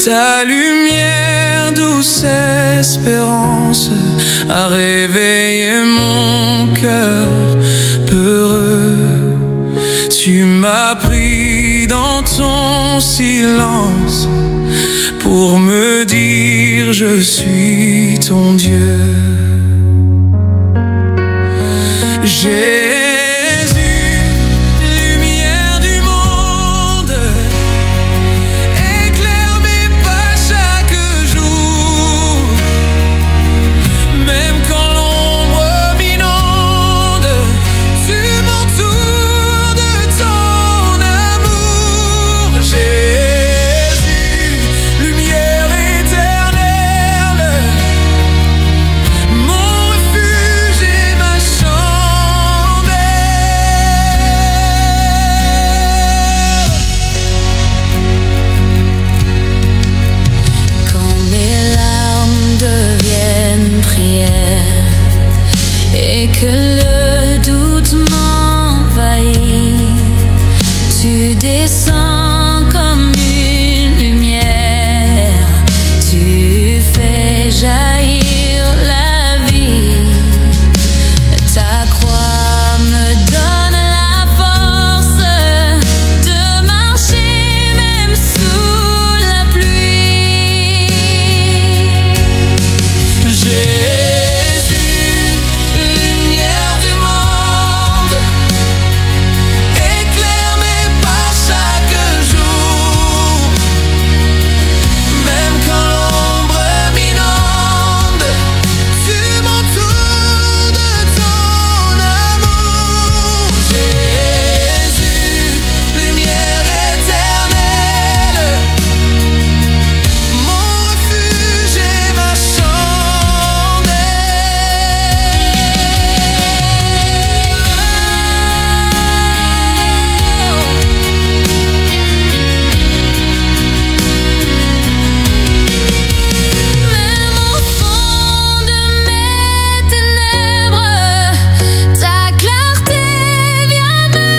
Ta lumière, douce espérance, a réveillé mon cœur peureux. Tu m'as pris dans ton silence pour me dire je suis ton Dieu. Jésus, lumière du monde, éclaire mes pas chaque jour. Même quand l'ombre m'inonde, tu m'entoures de ton amour. Jésus, lumière éternelle, mon refuge et ma chandelle. Quand mes larmes deviennent prière et que le doute m'envahit, tu descends comme une lumière, tu fais jaillir la vie. Ta croix me donne la force de marcher même sous la pluie. Jésus, lumière du monde, éclaire mes pas chaque jour. Même quand l'ombre m'inonde, tu m'entoures de ton amour. Jésus, lumière éternelle, mon refuge et ma Même au fond de mes ténèbres, ta clarté vient me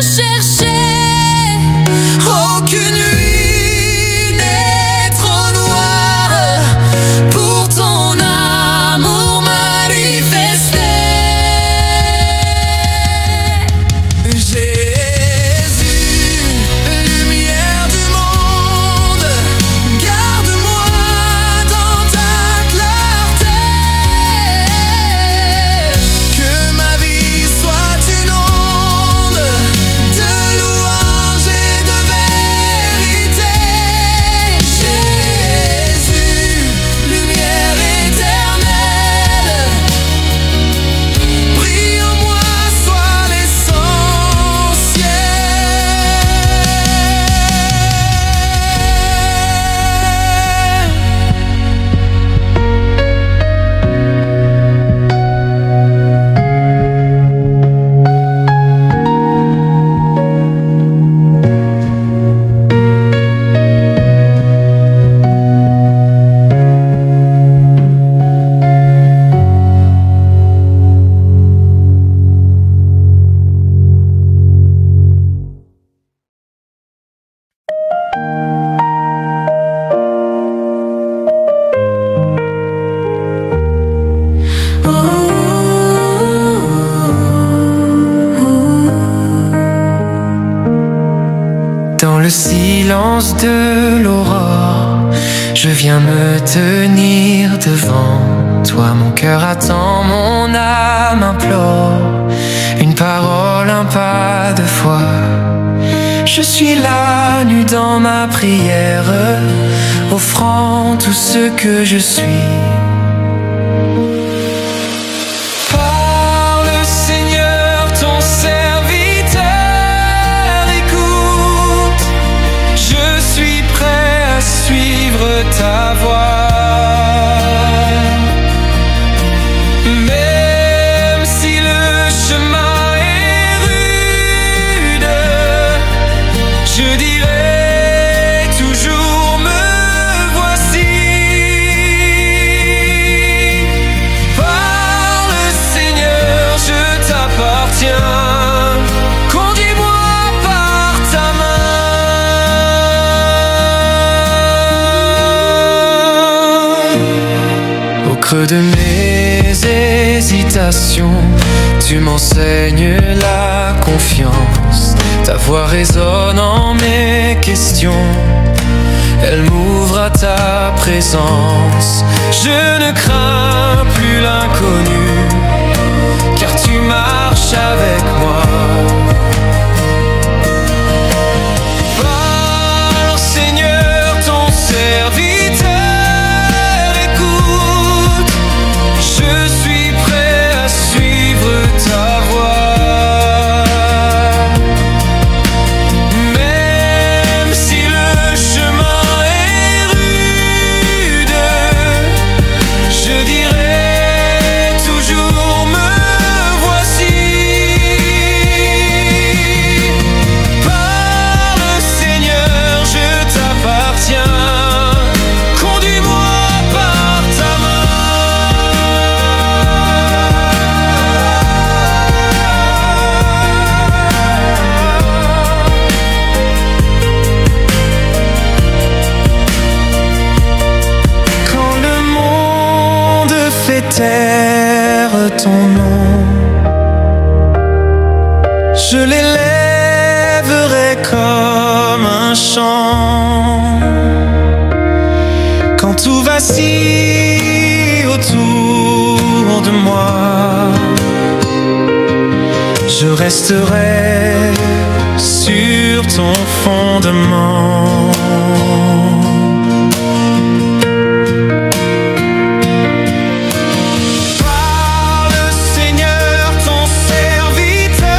chercher. Aucune nuit n'est trop noire pour ton amour manifesté. Jésus, lumière du monde, garde-moi dans ta clarté. Que ma vie soit une onde de louange et de vérité. Jésus, lumière éternelle, brille en moi, sois l'essentiel. Dans le silence de l'aurore, je viens me tenir devant toi. Mon cœur attend, mon âme implore une parole, un pas de foi. Je suis là, nu dans ma prière, offrant tout ce que je suis. Parle, Seigneur, ton serviteur écoute. Je suis prêt à suivre ta voix. Même si le chemin est rude, je dirai toujours me voici. creux de mes hésitations, tu m'enseignes la confiance. Ta voix résonne en mes questions, elle m'ouvre à ta présence. Je ne crains plus l'inconnu, car tu marches avec moi. Parle, Seigneur, ton serviteur écoute. Je suis prêt à suivre ta voix. Même si le chemin est rude, je dirai toujours me voici. Parle, Seigneur, je t'appartiens. Conduis-moi par ta Quand le monde fait taire ton nom, je l'élèverai comme un chant. Quand tout vacille autour de moi, je resterai sur ton fondement. Parle, Seigneur, ton serviteur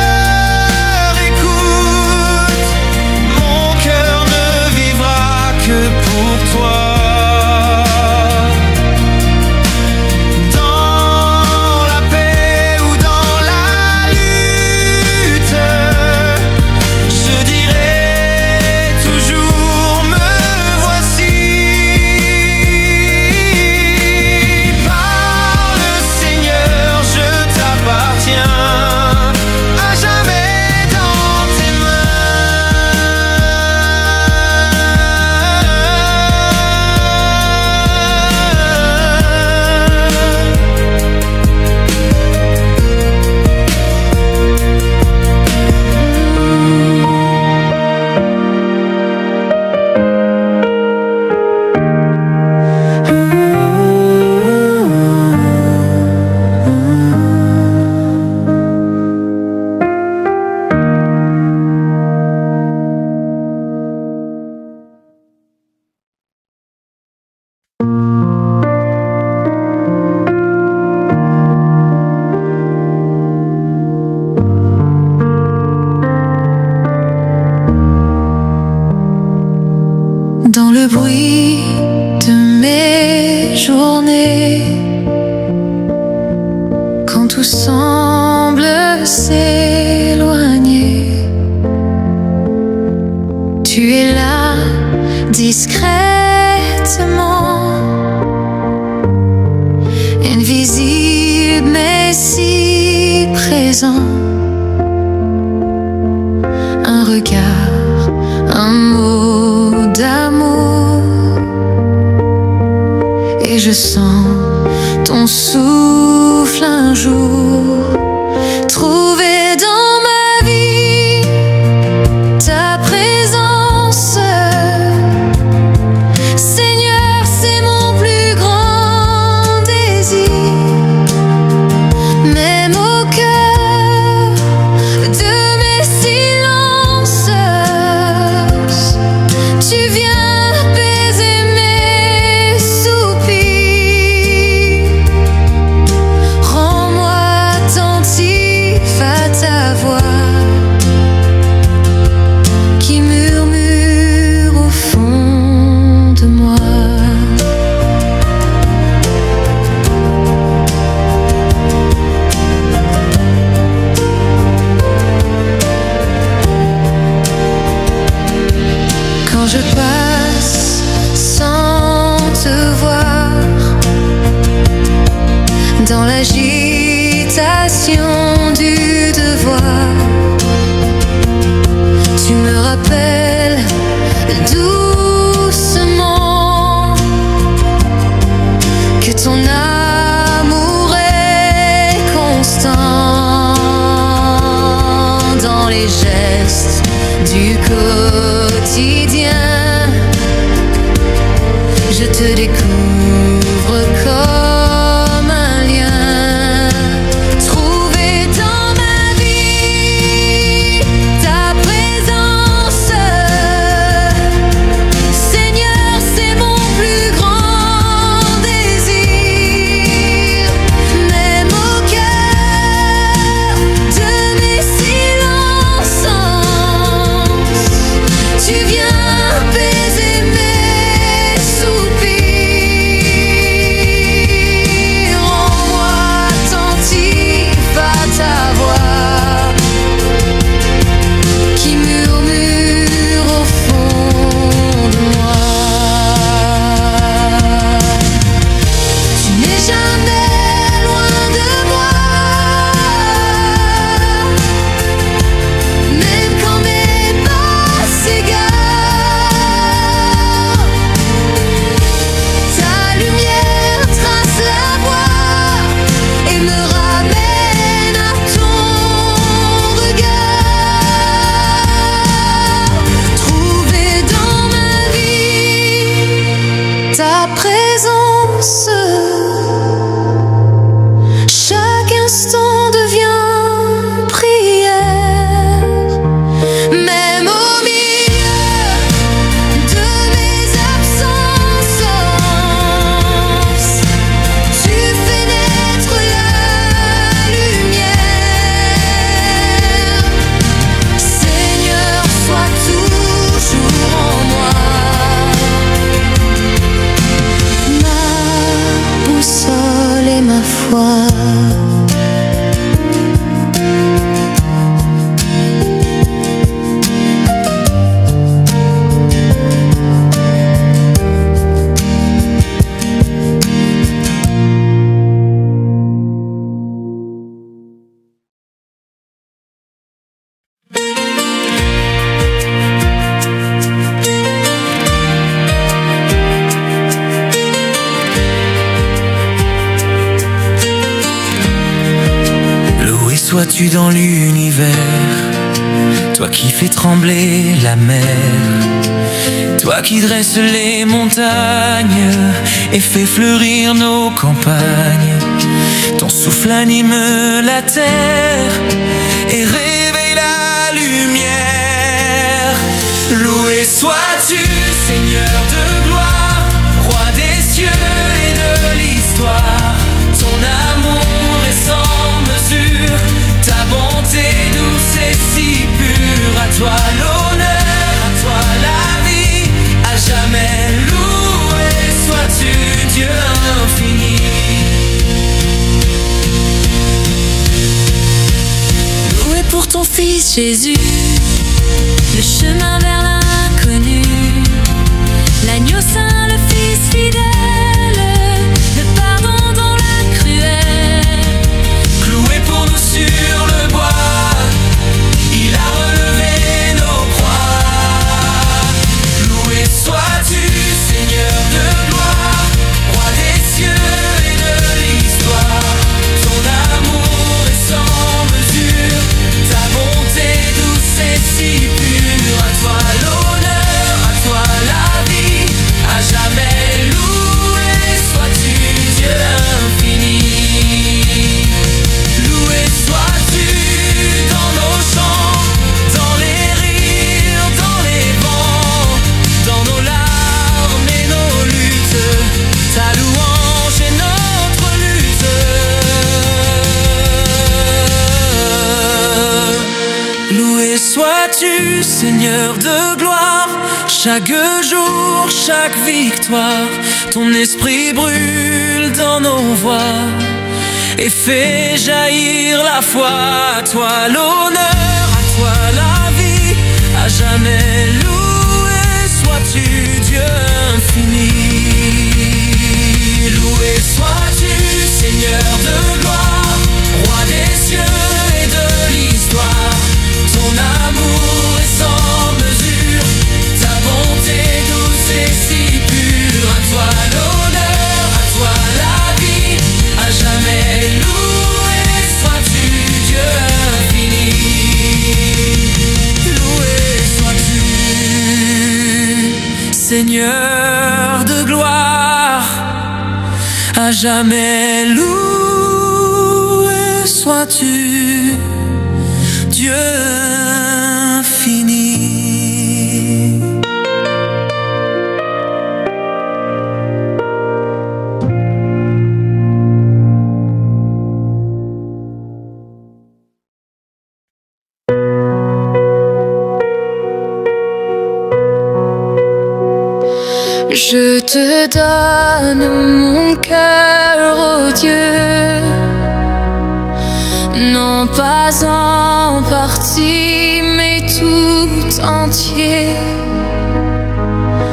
écoute. Mon cœur ne vivra que pour toi. Dans la paix ou dans la lutte, je dirai toujours me voici. Parle, Seigneur, je t'appartiens à jamais dans tes Dans le bruit de mes journées, quand tout semble s'éloigner, tu es là discrètement, invisible mais si présent. Un regard, un mot d'amour, et je sens ton souffle un jour trouver dans ma vie ta présence. Seigneur, c'est mon plus grand désir, même au cœur de mes silences, tu viens apaiser mes soupirs. Rends-moi attentif à ta voix qui murmure au fond de moi. Quand je passe sans te voir, dans l'agitation du devoir, tu me rappelles doucement que ton âme te découvre comme un lien. Trouver dans ma vie ta présence, Seigneur, c'est mon plus grand désir. Même au cœur de mes silences, tu viens apaiser mes soupirs. Rends-moi attentif à ta voix qui murmure au fond de moi. Tu n'es jamais loin de moi, même quand mes pas s'égarent. Ta lumière trace la voie et me ramène à ton regard. Trouver dans ma vie ta présence, chaque instant devient prière. Même au milieu de mes absences, tu fais naître la lumière. Seigneur, sois toujours en moi, ma boussole et ma foi. Loué sois-tu dans l'univers, toi qui fais trembler la mer, toi qui dresses les montagnes et fais fleurir nos campagnes. Ton souffle anime la terre et réveille la lumière. Loué sois-tu, Seigneur de gloire, roi des cieux et de l'histoire. Ton amour est sans mesure, ta bonté douce et si pure. À toi l'honneur, à toi la vie, à jamais loué sois-tu, Dieu infini. Loué pour ton Fils Jésus, le chemin vers l'inconnu, l'agneau saint, le Fils fidèle, le pardon dans la cruelle. Cloué pour nous sur le bois, il a relevé nos croix. Loué sois-tu, Seigneur de gloire, roi des cieux et de l'histoire. Ton amour est sans mesure, ta bonté douce et si pure. À toi l'honneur, à toi la vie, à jamais loué sois-tu, Dieu infini. Loué sois-tu dans nos chants, dans les rires, dans les vents, dans nos larmes et nos luttes. Ta louange est notre lutte. Loué sois-tu, Seigneur de gloire, chaque jour, chaque victoire. Ton esprit brûle dans nos voix et fait jaillir la foi. À toi l'honneur, à toi la vie, à jamais loué sois-tu, Dieu infini. Loué sois-tu, Seigneur de gloire, roi des cieux et de l'histoire. Ton amour est sans mesure, ta bonté douce et si pure. À toi l'honneur, à toi la vie, à jamais loué sois-tu, Dieu infini. Loué sois-tu, Seigneur de gloire. jamais loué sois-tu, Dieu infini. Je te donne mon cœur, oh Dieu, non pas en partie, mais tout entier.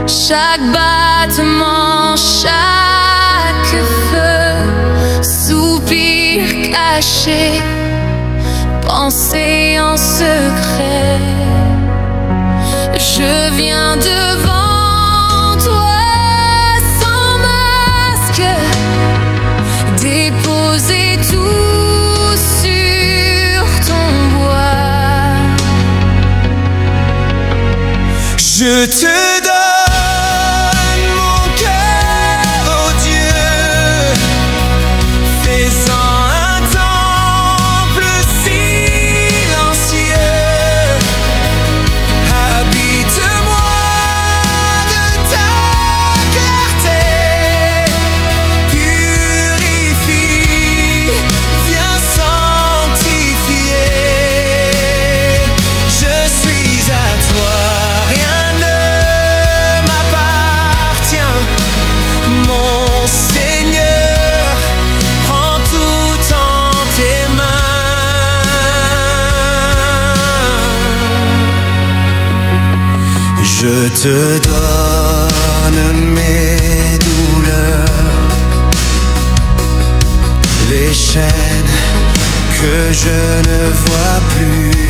Chaque battement, chaque feu, soupir caché, pensée en secret. Je viens devant déposer tout sur ton bois. Je te donne mon cœur, oh Dieu, fais-en un temple silencieux. Habite-moi de ta clarté. Je te donne mes douleurs, les chaînes que je ne vois plus,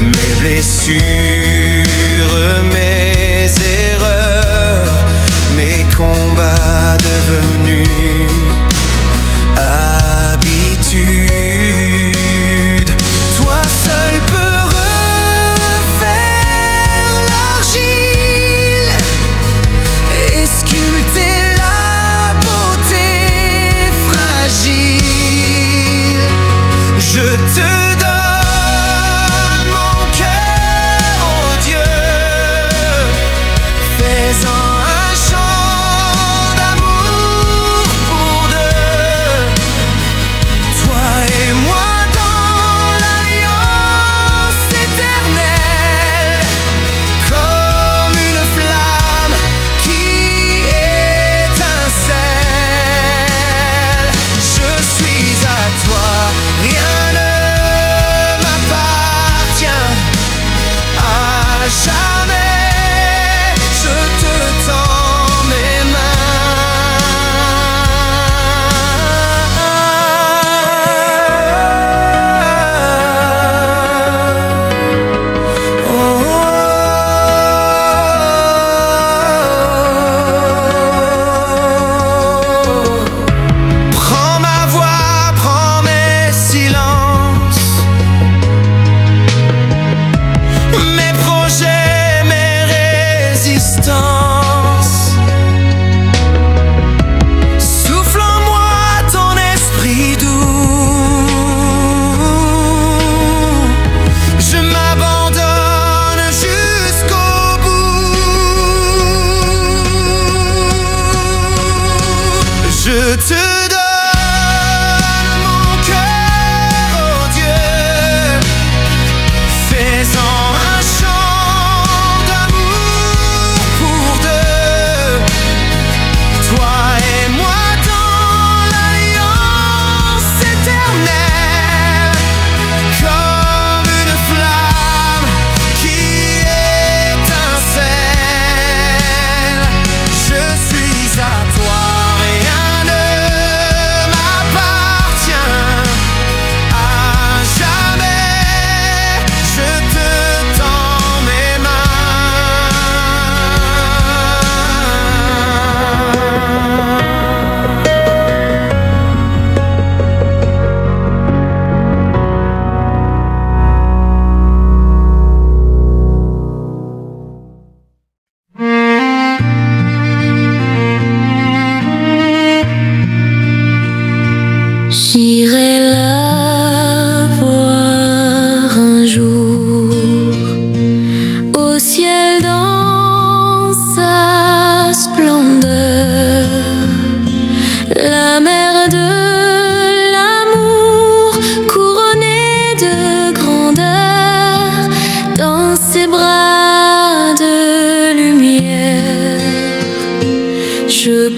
mes blessures, mes erreurs, mes combats devenus habitude. Toi seul peux je te donne mon cœur, oh Dieu,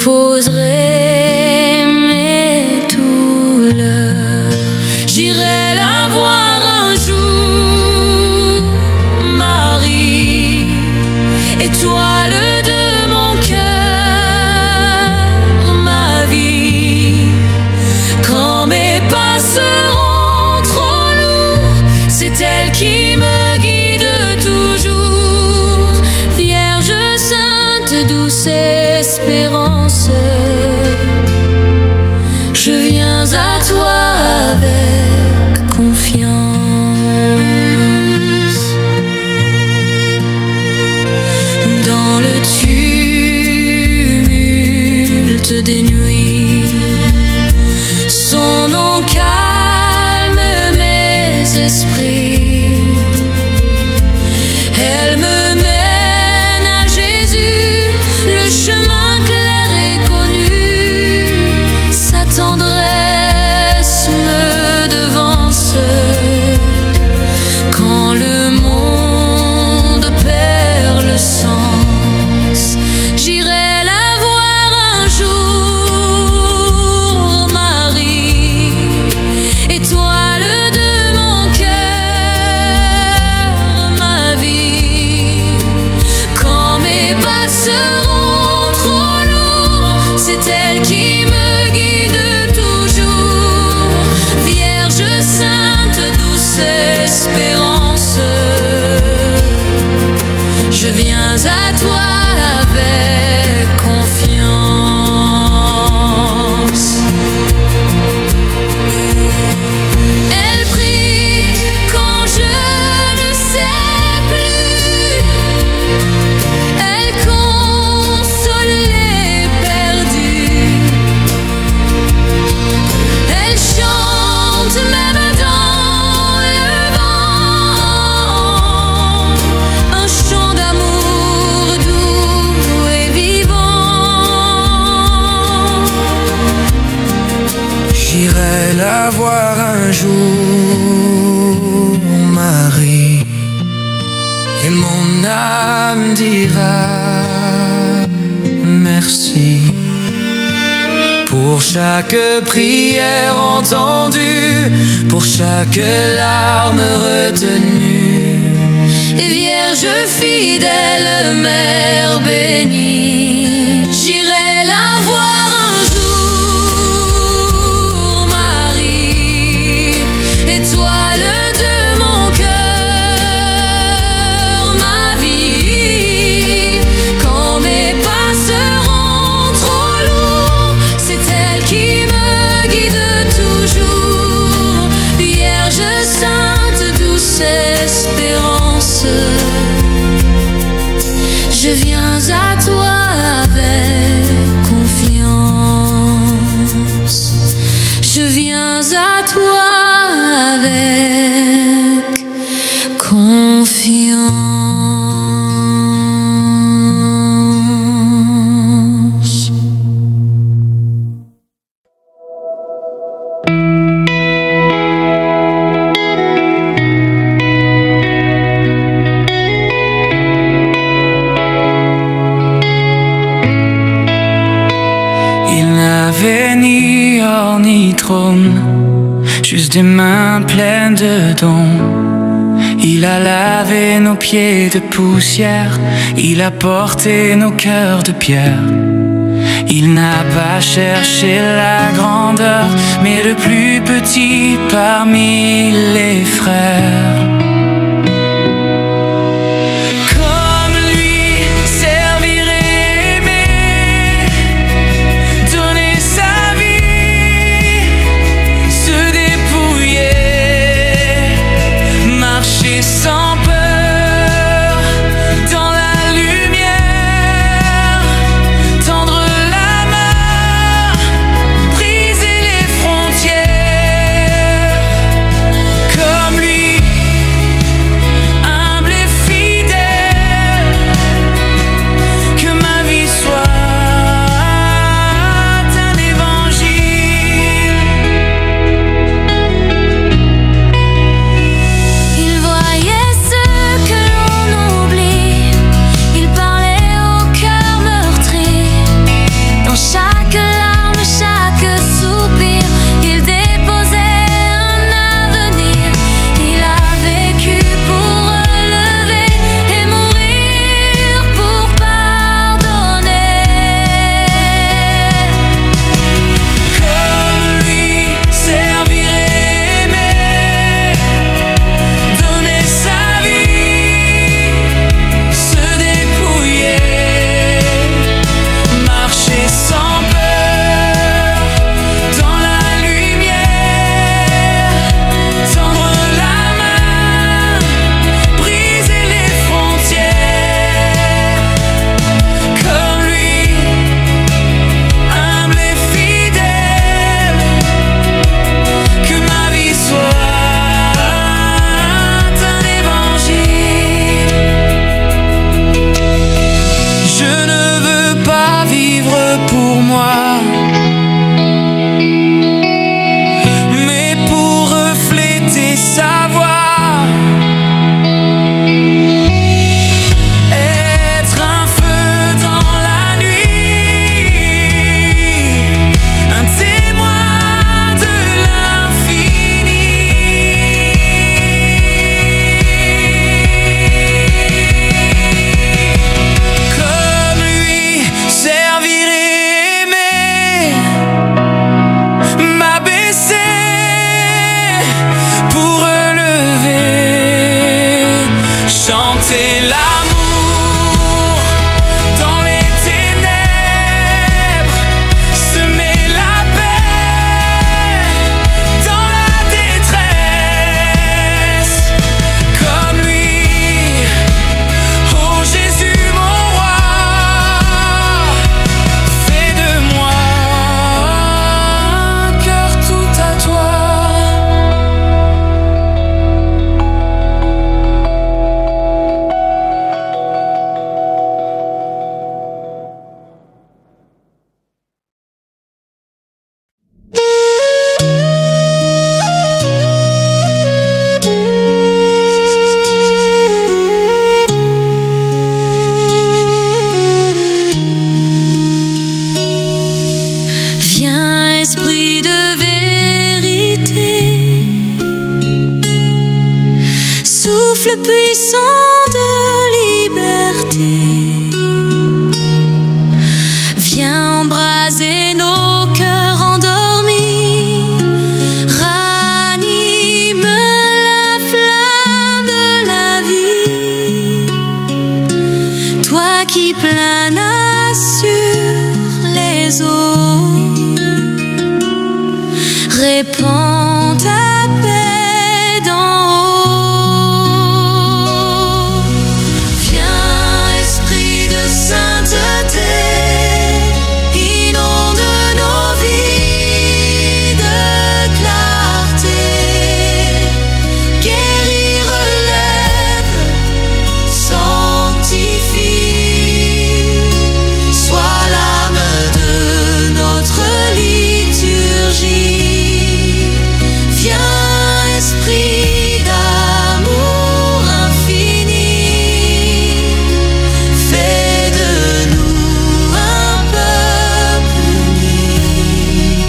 poserai mes douleurs. J'irai la voir un jour, Marie, étoile de mon cœur, ma vie. Quand mes pas seront trop lourds, c'est elle qui me guide toujours. Vierge sainte, douce espérance, je viens à toi avec confiance. Dans le tumulte des nuits, son nom calme mes esprits. Elle me mène à Jésus, le chemin clair et connu. Sa tendresse me devance. Quand le monde perd le sens, j'irai la voir un jour, Marie, étoile de mon cœur, ma vie. Quand mes pas seront trop lourds, c'est elle qui me guide toujours. Vierge sainte, douce espérance, je viens à toi avec confiance. Elle prie quand je ne sais plus. Elle console les perdus. Elle chante même dans le vent, un chant d'amour doux et vivant. J'irai la voir un jour, Marie, et mon âme dira merci pour chaque prière entendue, pour chaque larme retenue. Vierge fidèle, mère bénie, j'irai la voir un jour, Marie, étoile de mon cœur, ma vie. Quand mes pas seront trop lourds, c'est elle qui me guide toujours. Vierge sainte, douce espérance, je viens à toi avec confiance. Je viens à toi avec confiance. Il n'avait ni or ni trône, juste des mains pleines de dons. Il a lavé nos pieds de poussière, il a porté nos cœurs de pierre. Il n'a pas cherché la grandeur, mais le plus petit parmi les frères. Comme lui, servir et aimer, donner sa vie, se dépouiller, marcher sans peur dans la lumière, tendre la main, briser les frontières. Comme lui, qui planes sur les eaux, répands ta paix d'en haut. Viens, esprit de sainteté, inonde nos vies de clarté. Guéris, relève, sanctifie. Sois l'âme de notre liturgie. Viens, esprit d'amour infini, fais de nous un peuple uni.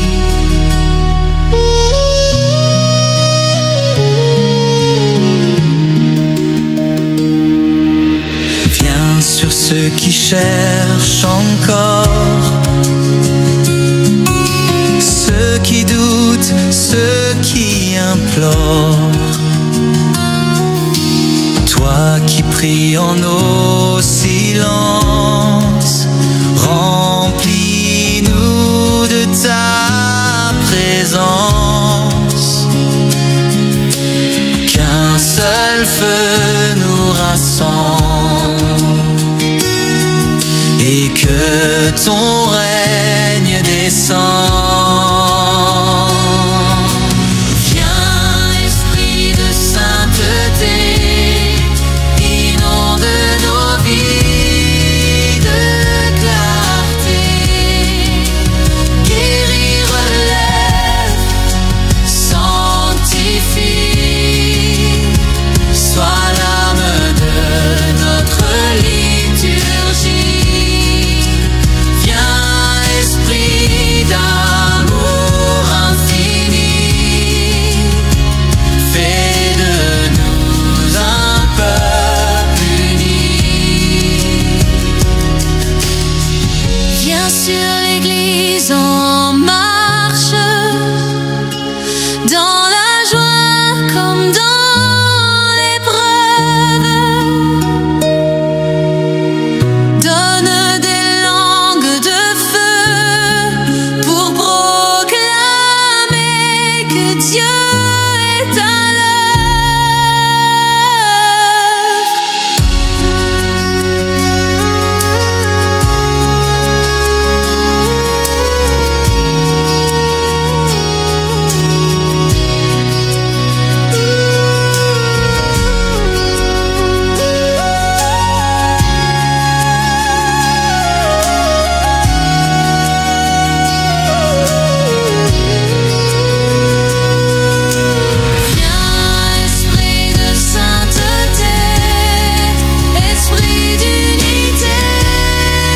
Viens sur ceux qui cherchent encore, ceux qui doutent, ceux qui implorent. Toi qui pries en nos silences, remplis-nous de ta présence. Qu'un seul feu nous rassemble et que ton règne descende. Viens, esprit de sainteté, inonde nos vies de clarté. Guéris, relève, sanctifie. Sois l'âme de notre liturgie. Viens, esprit d'amour infini, fais de nous un peuple uni. Viens sur l'Église en marche, dans la joie comme dans l'épreuve. Donne des langues de feu pour proclamer que Dieu est à Viens, esprit de sainteté, esprit d'unité,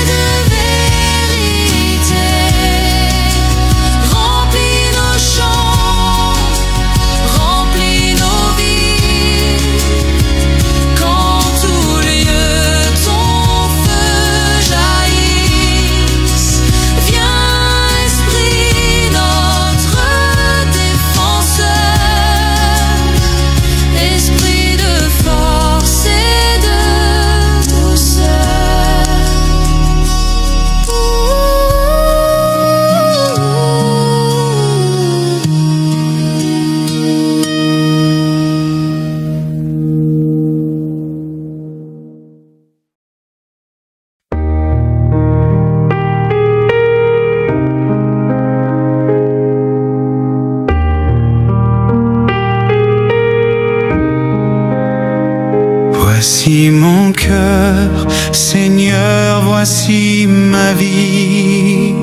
de vérité. Remplis nos champs, remplis nos vies. Qu'en tout lieu ton feu jaillisse. Viens, esprit notre défenseur, esprit de force et de Voici mon cœur, Seigneur, voici ma vie,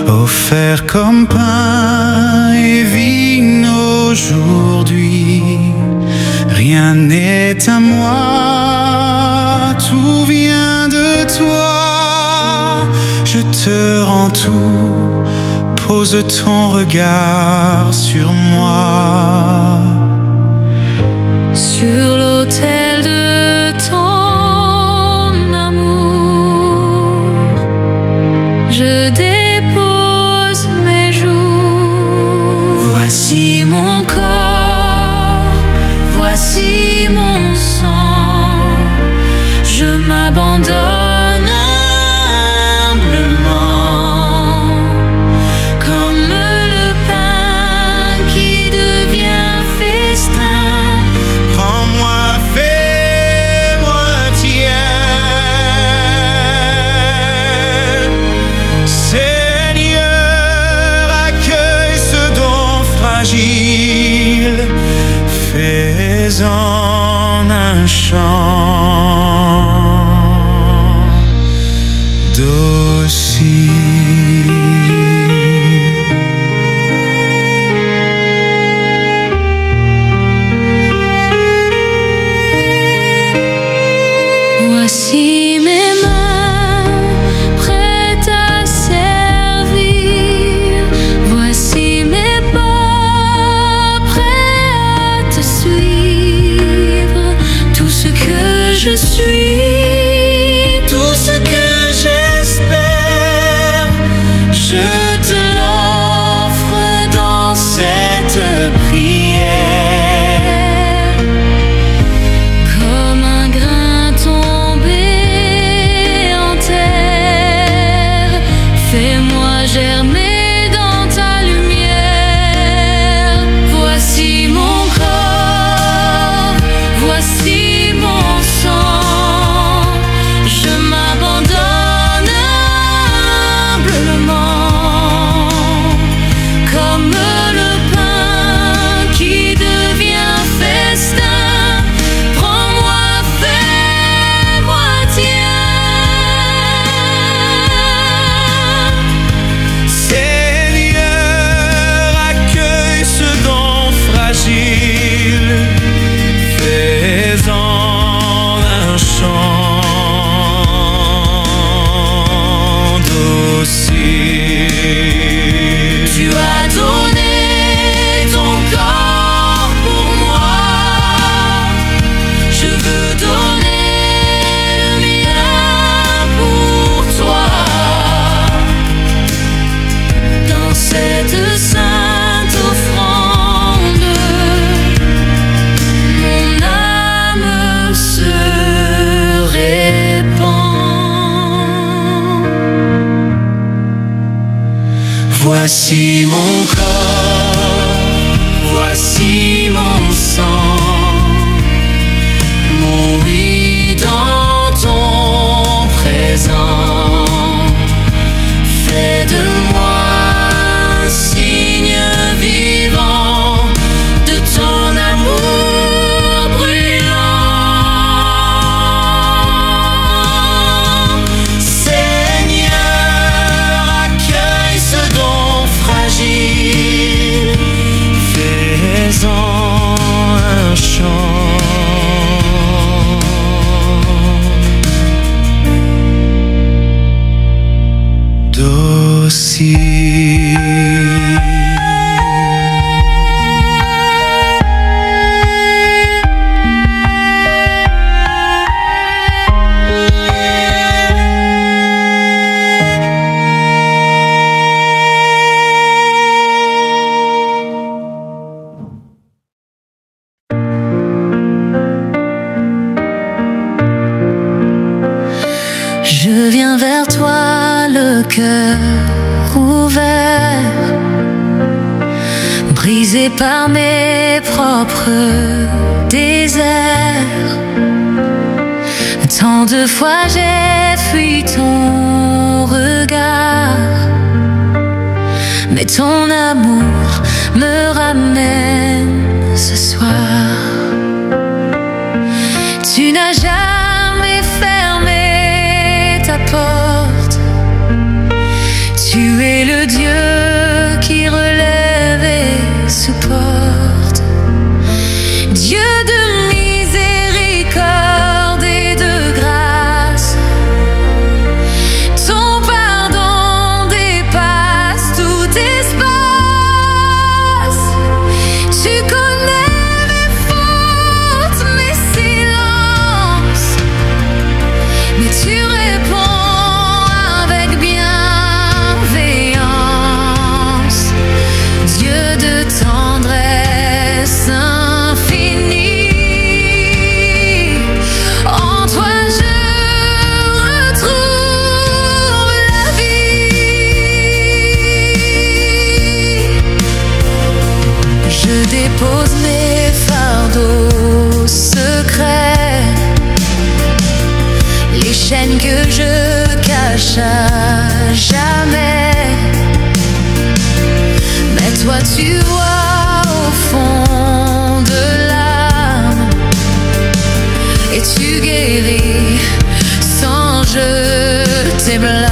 offert comme pain et vigne aujourd'hui. Rien n'est à moi, tout vient de toi. Je te rends tout, pose ton regard sur moi. sur l'autel de ton amour, je dépose mes jours. Voici mon corps, voici mon sang, je m'abandonne à Voici mes mains prêtes à servir. Voici mes pas prêts à te suivre. Tout ce que je suis, tout ce que j'espère, je te l'offre dans cette prière. Comme un grain tombé en terre, fais-moi germer dans ta lumière. Voici mon corps, voici mon sang, je m'abandonne humblement. Comme le pain qui devient festin, prends-moi, fais-moi tien. Seigneur, accueille ce don fragile, fais-en un chant docile. Tu as donné ton corps pour moi, je veux donner le mien pour toi. Dans cette sainte offrande, mon âme se répand. Voici mon corps, voici mon sang, mon oui dans ton présent. Fais de moi un signe vivant de ton amour brûlant. Seigneur, accueille ce don fragile, fais-en un chant Je viens vers toi, le cœur ouvert, brisé par mes propres déserts. Tant de fois j'ai fui ton regard, mais ton amour me ramène ce soir. Tu n'as jamais fermé ta porte, tu es le Dieu qui relève et supporte. Dieu de miséricorde et de grâce, ton pardon dépasse tout espace. Tu connais mes fautes, mes silences, mais tu réponds avec bienveillance. Dieu de tendresse infinie, en toi je retrouve la vie. Je dépose mes fardeaux secrets, les chaînes que je cache à jamais. Mais toi tu vois au fond de l'âme, et tu guéris sans jeter blâme.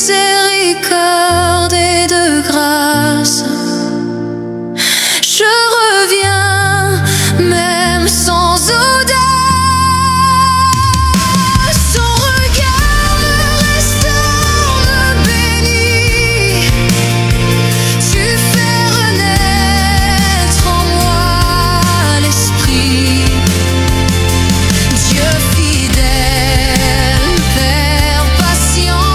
miséricorde et de grâce. Je reviens même sans audace. Son regard me restaure, me bénit. Tu fais renaître en moi l'esprit. Dieu fidèle, Père patient,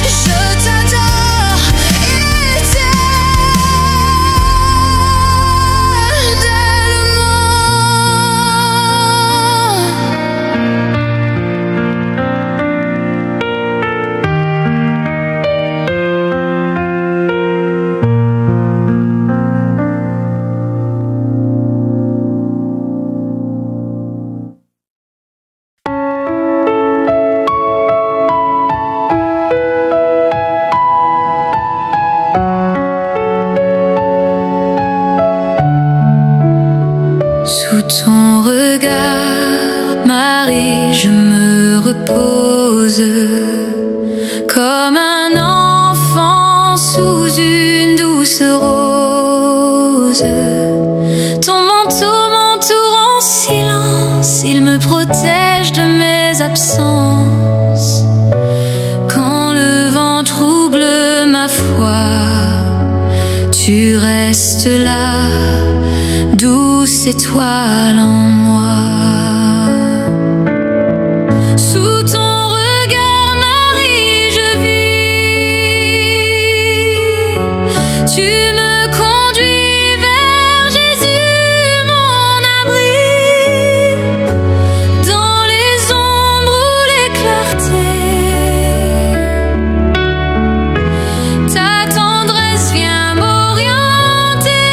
je t'adore Sous ton regard, Marie, je me repose comme un enfant sous une douce rose. Ton manteau m'entoure en silence, il me protège de mes absences. Quand le vent trouble ma foi, tu restes là, douce étoile en moi. Sous ton regard, Marie, je vis. Tu me conduis vers Jésus, mon abri. Dans les ombres ou les clartés, ta tendresse vient m'orienter.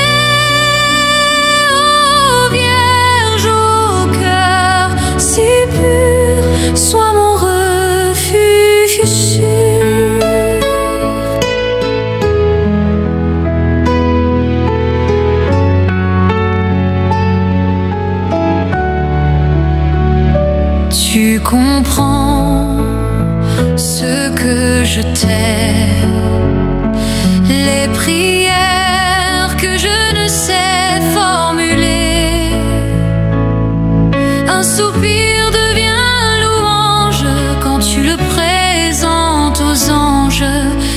Sois mon refuge sûr. Tu comprends ce que je t'aime, les prières que je ne sais formuler. Un soupir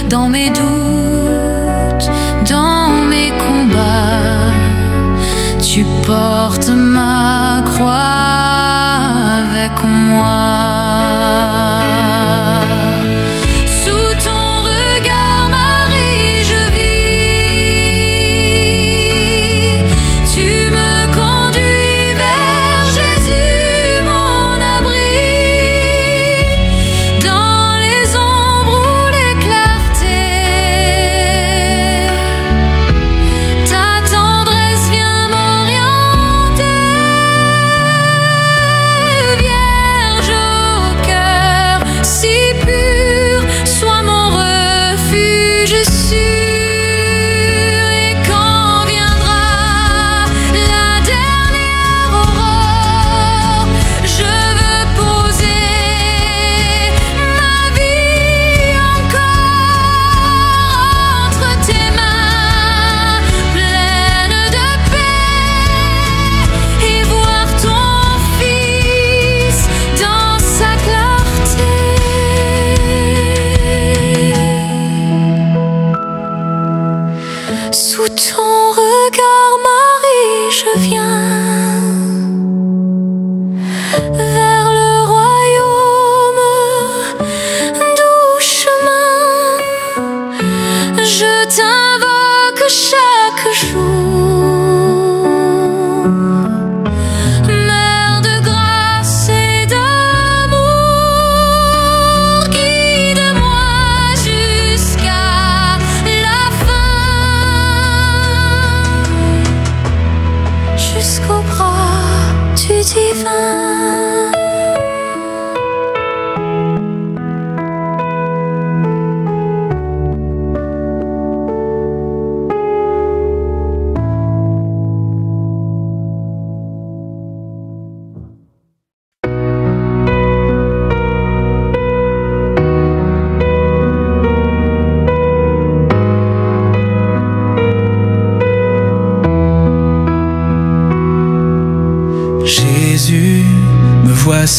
dans mes doutes, dans mes combats, tu portes ma croix avec moi. Sous ton regard, Marie, je vis. Tu me conduis vers Jésus, mon abri. Dans les ombres ou les clartés, ta tendresse vient m'orienter. Vierge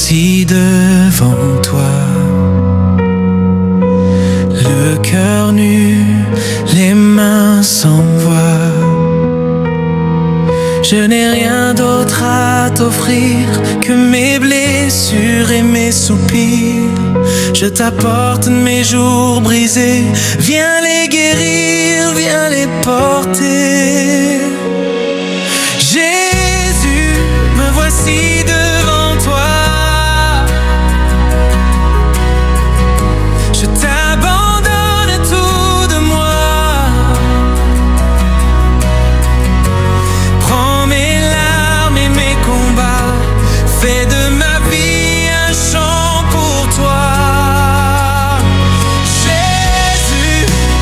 voici devant toi, le cœur nu, les mains sans voix. Je n'ai rien d'autre à t'offrir que mes blessures et mes soupirs. Je t'apporte mes jours brisés, viens les guérir, viens les porter. Jésus, me voici devant toi. Je t'abandonne tout de moi. Prends mes larmes et mes combats, fais de ma vie un chant pour toi. Jésus,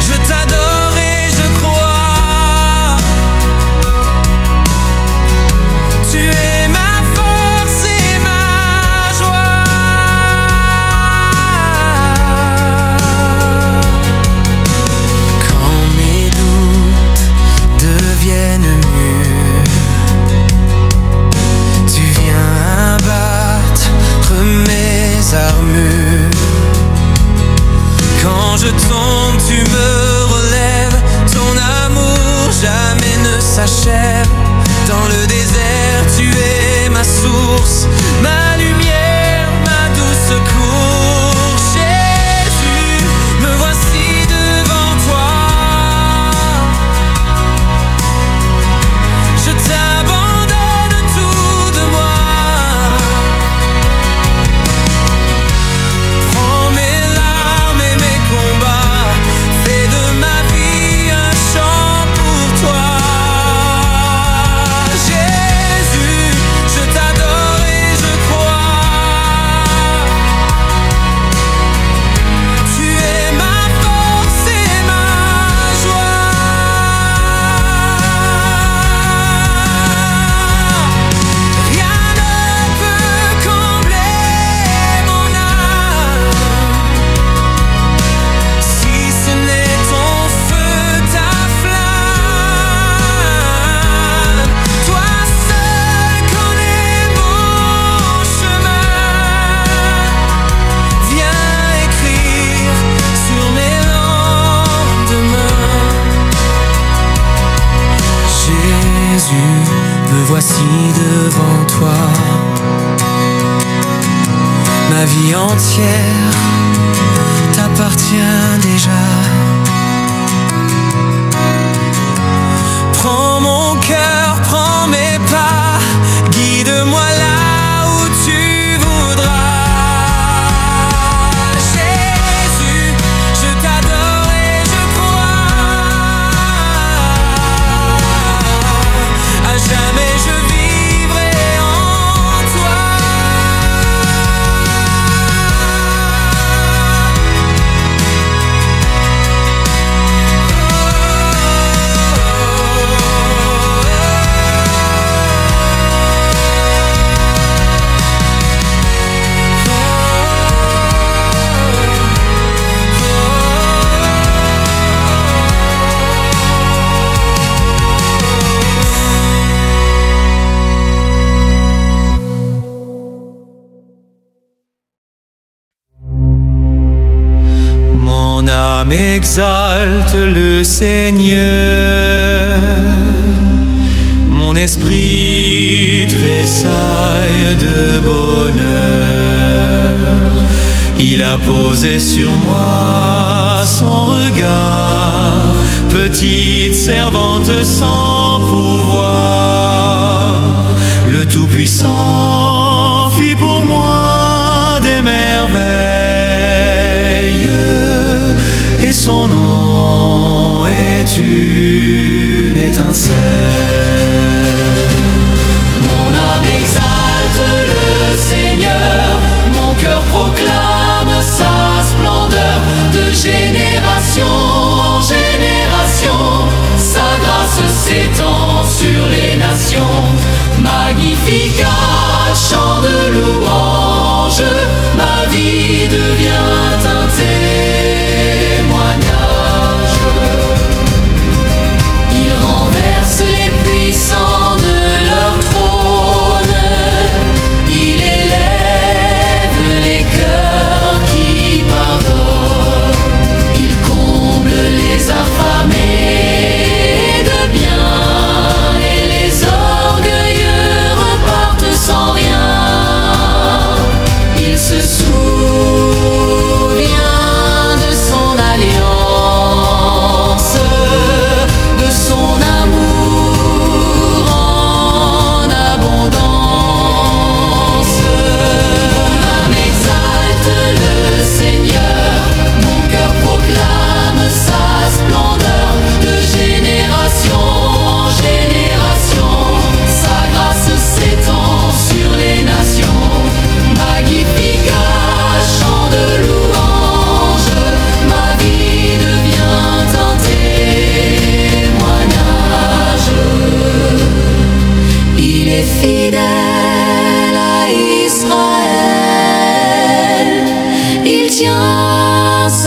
je t'adore et je crois. Tu es ma force et ma joie. Quand mes doutes deviennent mûrs, tu viens abattre mes armures. Quand je tombe, tu me relèves. Ton amour jamais ne s'achève. Dans le désert, tu es ma source, ma lumière, ma douce secours. Jésus, me voici devant toi. Je t'abandonne tout de moi. Prends mes larmes et mes combats, fais de ma vie un chant pour toi. Jésus, je t'adore et je crois. Tu es ma force et ma joie. Rien ne peut combler mon âme, si ce n'est ton feu, ta flamme. Toi seul connais mon chemin. Viens écrire sur mes lendemains. Jésus, me voici devant toi. Ma vie entière t'appartient déjà. Prends mon cœur, prends mes pas, guide-moi là où tu voudras. Jésus, je t'adore et je crois. À jamais je vivrai en toi. Mon âme exalte le Seigneur, mon esprit tressaille de bonheur. Il a posé sur moi son regard, petite servante sans pouvoir. Le Tout-Puissant fit pour moi des merveilles, et son nom est une étincelle. Mon âme exalte le Seigneur, mon cœur proclame sa splendeur. De génération en génération, sa grâce s'étend sur les nations. Magnificat, chant de louange, ma vie devient un témoignage. Il renverse les puissants de leur trône, il élève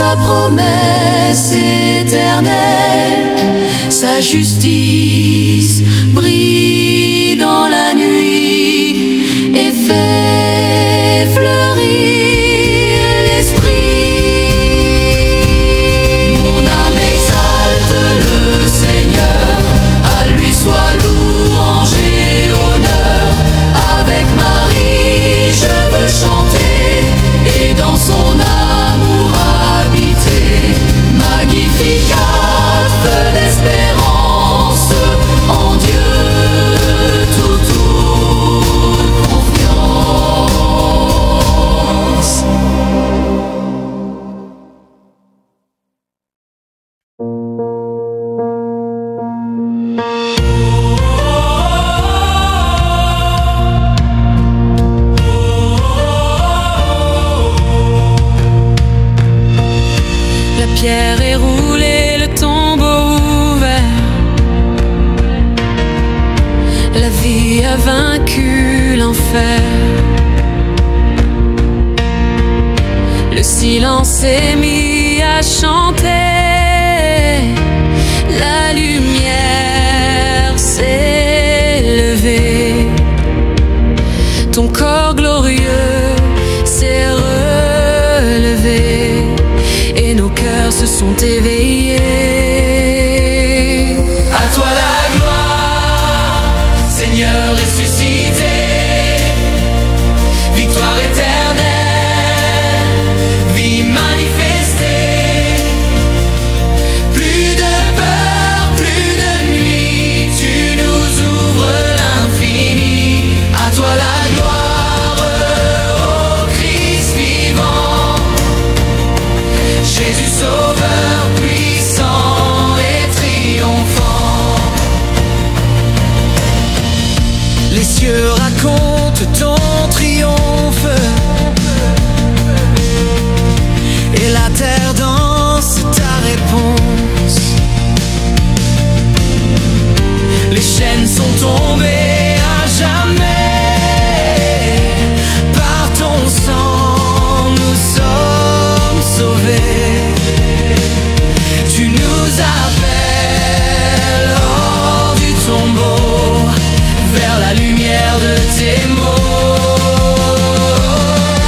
sa promesse éternelle, sa justice brille dans la nuit et fait fleurir l'esprit. Mon âme exalte le Seigneur, à lui soit louange et honneur. Avec Marie je veux chanter et dans son amour habiter. Magnificat, feu d'espérance, en Dieu toute confiance. La pierre est roulée, le tombeau ouvert. La vie a vaincu l'enfer. Le silence est mis à chanter. La lumière s'est levée. Ton corps glorieux s'est relevé. Et nos cœurs se sont éveillés. À toi la gloire, Seigneur ressuscité. Victoire éternelle, vie manifestée. Plus de peur, plus de nuit, tu nous ouvres l'infini. À toi la gloire, ô Christ vivant. Jésus sauveur puissant et triomphant. Les cieux racontent ton triomphe et la terre danse ta réponse. Les chaînes sont tombées à jamais. Par ton sang nous sommes sauvés. Tu nous appelles hors du tombeau, vers la lumière de tes mots.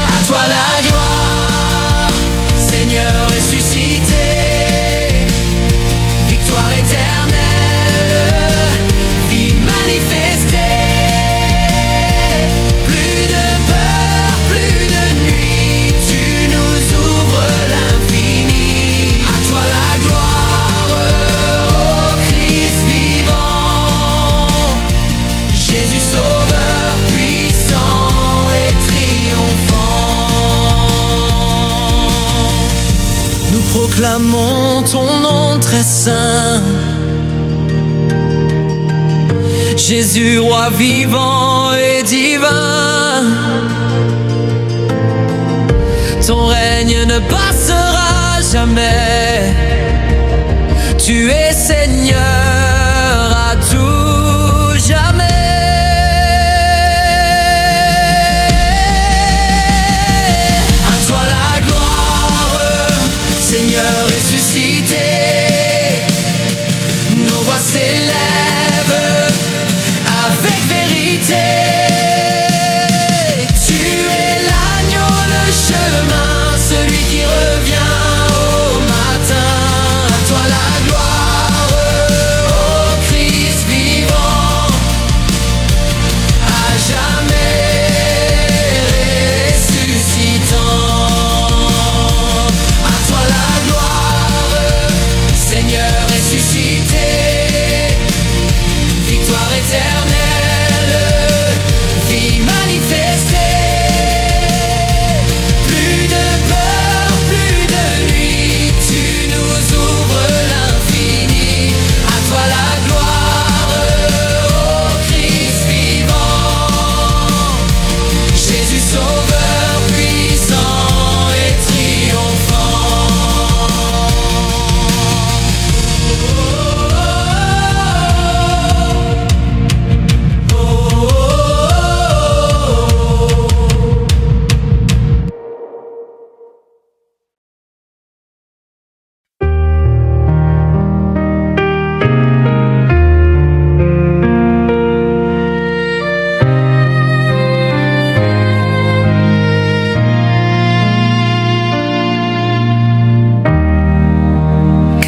À toi la gloire, Seigneur ressuscité. Victoire éternelle, vie manifestée. Plus de peur, plus de nuit, tu nous ouvres l'infini. À toi la gloire, ô Christ vivant. Jésus sauveur puissant et triomphant. Nous proclamons ton nom très saint. Jésus, roi vivant et divin. Ton règne ne passera jamais. Tu es Seigneur à tout jamais. À toi la gloire, Seigneur ressuscité. Nos voix s'élèvent avec vérité. Tu es l'agneau, le chemin, celui qui revient au matin. À toi la gloire.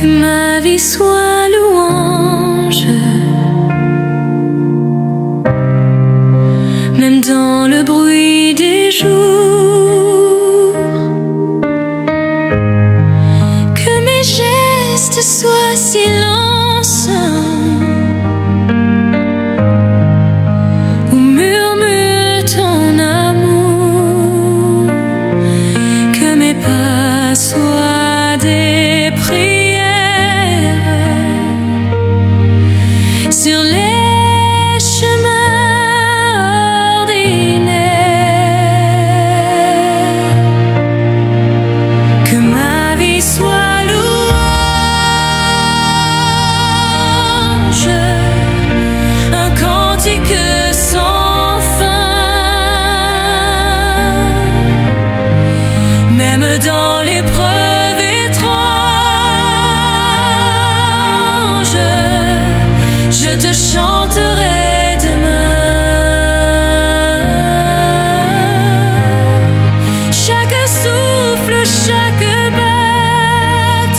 Que ma vie soit louange, même dans le bruit des jours. Que mes gestes soient silence, où murmure ton amour. Que mes pas soient des prières sur les chemins ordinaires. Que ma vie soit louange, un cantique sans fin, même dans l'épreuve étrange, je te chanterai demain. Chaque souffle, chaque battement,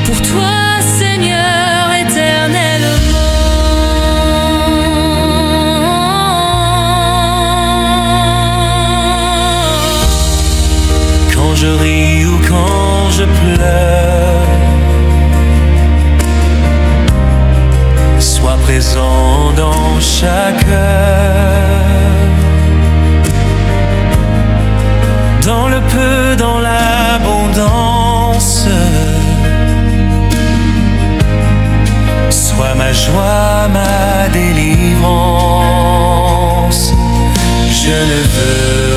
pour toi, Seigneur, éternellement. Quand je ris ou quand je pleure, sois présent dans chaque heure. Dans le peu, dans l'abondance, sois ma joie, ma délivrance. Je ne veux